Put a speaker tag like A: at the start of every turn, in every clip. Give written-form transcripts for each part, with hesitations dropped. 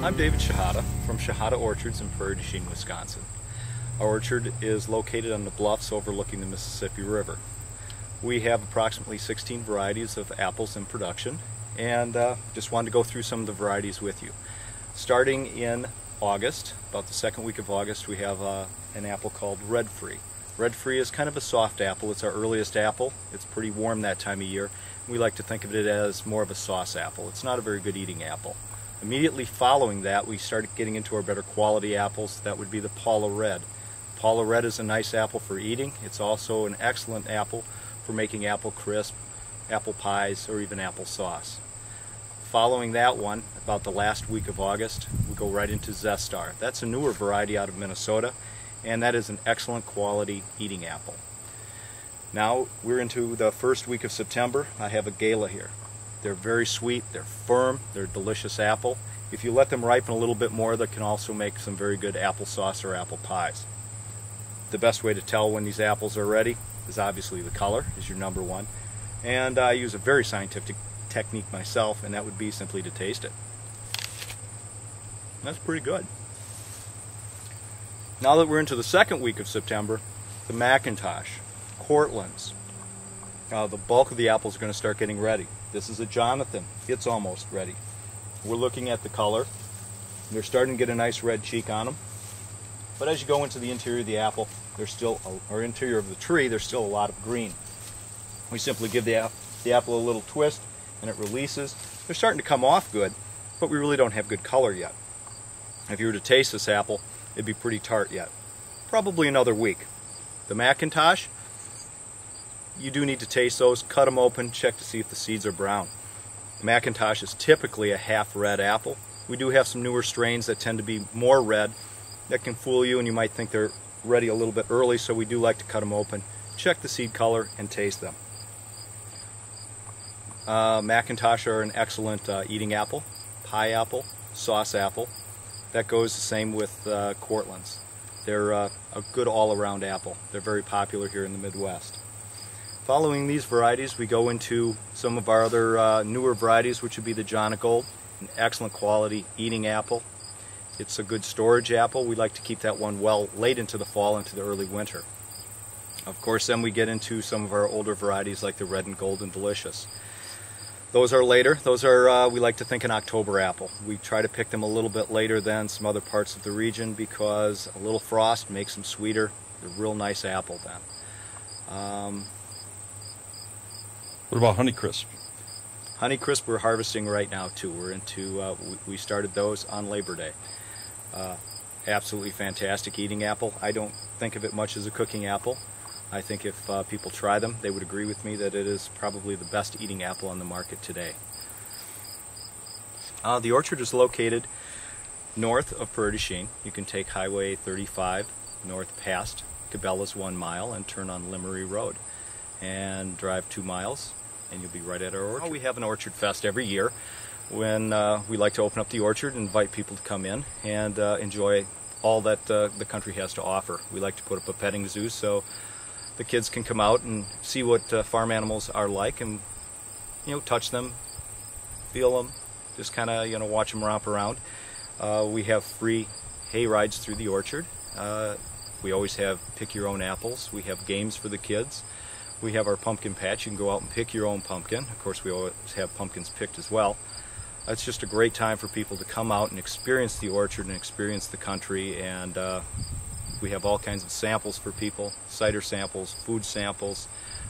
A: I'm David Shihata from Shihata Orchards in Prairie du Chien, Wisconsin. Our orchard is located on the bluffs overlooking the Mississippi River. We have approximately 16 varieties of apples in production, and just wanted to go through some of the varieties with you. Starting in August, about the second week of August, we have an apple called Red Free. Red Free is kind of a soft apple. It's our earliest apple. It's pretty warm that time of year. We like to think of it as more of a sauce apple. It's not a very good eating apple. Immediately following that, we started getting into our better quality apples. That would be the Paula Red. Paula Red is a nice apple for eating. It's also an excellent apple for making apple crisp, apple pies, or even apple sauce. Following that one, about the last week of August, we go right into Zestar. That's a newer variety out of Minnesota, and that is an excellent quality eating apple. Now we're into the first week of September. I have a Gala here. They're very sweet, they're firm, they're a delicious apple. If you let them ripen a little bit more, they can also make some very good applesauce or apple pies. The best way to tell when these apples are ready is obviously the color is your number one. And I use a very scientific technique myself, and that would be simply to taste it. That's pretty good. Now that we're into the second week of September, the McIntosh, Cortland's, the bulk of the apples are going to start getting ready. This is a Jonathan. It's almost ready. We're looking at the color. They're starting to get a nice red cheek on them. But as you go into the interior of the apple, there's still, or interior of the tree, there's still a lot of green. We simply give the apple a little twist and it releases. They're starting to come off good, but we really don't have good color yet. If you were to taste this apple, it'd be pretty tart yet. Probably another week. The McIntosh, you do need to taste those, cut them open, check to see if the seeds are brown. The McIntosh is typically a half red apple. We do have some newer strains that tend to be more red. That can fool you and you might think they're ready a little bit early, so we do like to cut them open, check the seed color, and taste them. McIntosh are an excellent eating apple, pie apple, sauce apple. That goes the same with Cortland's. They're a good all-around apple. They're very popular here in the Midwest. Following these varieties, we go into some of our other newer varieties, which would be the Jonagold, an excellent quality eating apple. It's a good storage apple. We like to keep that one well late into the fall, into the early winter. Of course, then we get into some of our older varieties like the Red and Golden Delicious. Those are later. Those are, we like to think, an October apple. We try to pick them a little bit later than some other parts of the region because a little frost makes them sweeter. They're a real nice apple then.
B: What about honeycrisp?
A: Honeycrisp we're harvesting right now too. We're into, we started those on Labor Day. Absolutely fantastic eating apple. I don't think of it much as a cooking apple. I think if people try them, they would agree with me that it is probably the best eating apple on the market today. The orchard is located north of Prairie du Chien. You can take Highway 35 north past Cabela's 1 mile and turn on Limmery Road and drive 2 miles and you'll be right at our orchard. We have an orchard fest every year when we like to open up the orchard and invite people to come in and enjoy all that the country has to offer. We like to put up a petting zoo so the kids can come out and see what farm animals are like and, you know, touch them, feel them, just kind of, you know, watch them romp around. We have free hay rides through the orchard. We always have pick your own apples. We have games for the kids. We have our pumpkin patch. You can go out and pick your own pumpkin. Of course, we always have pumpkins picked as well. It's just a great time for people to come out and experience the orchard and experience the country, and we have all kinds of samples for people, cider samples, food samples.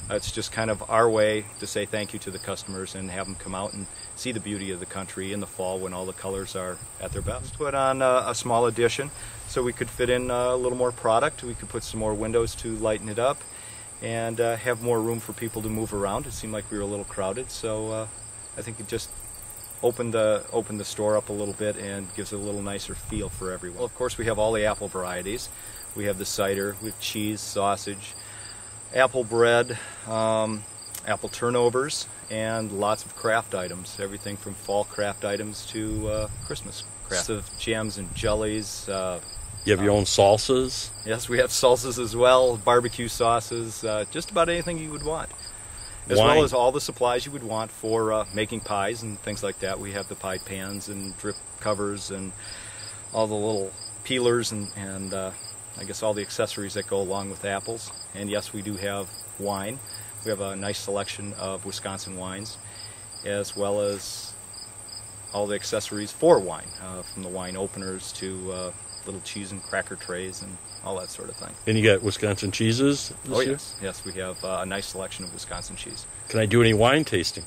A: It's just kind of our way to say thank you to the customers and have them come out and see the beauty of the country in the fall when all the colors are at their best. Put on a small addition so we could fit in a little more product. We could put some more windows to lighten it up and have more room for people to move around. It seemed like we were a little crowded, so I think it just opened the store up a little bit and gives it a little nicer feel for everyone. Well, of course, we have all the apple varieties. We have the cider with cheese, sausage, apple bread, apple turnovers, and lots of craft items. Everything from fall craft items to Christmas craft. Lots of jams and jellies.
B: You have your own salsas?
A: Yes, we have salsas as well, barbecue sauces, just about anything you would want. As
B: wine.
A: well as all the supplies you would want for making pies and things like that. We have the pie pans and drip covers and all the little peelers and I guess all the accessories that go along with apples. And yes, we do have wine. We have a nice selection of Wisconsin wines, as well as all the accessories for wine, from the wine openers to little cheese and cracker trays and all that sort of thing.
B: And you got Wisconsin cheeses this year?
A: Yes. Yes, we have a nice selection of Wisconsin cheese.
B: Can I do any wine tasting?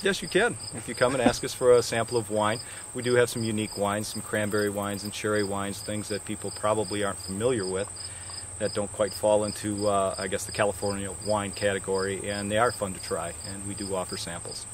A: Yes, you can. If you come and ask us for a sample of wine, we do have some unique wines, some cranberry wines and cherry wines, things that people probably aren't familiar with, that don't quite fall into, I guess, the California wine category, and they are fun to try, and we do offer samples.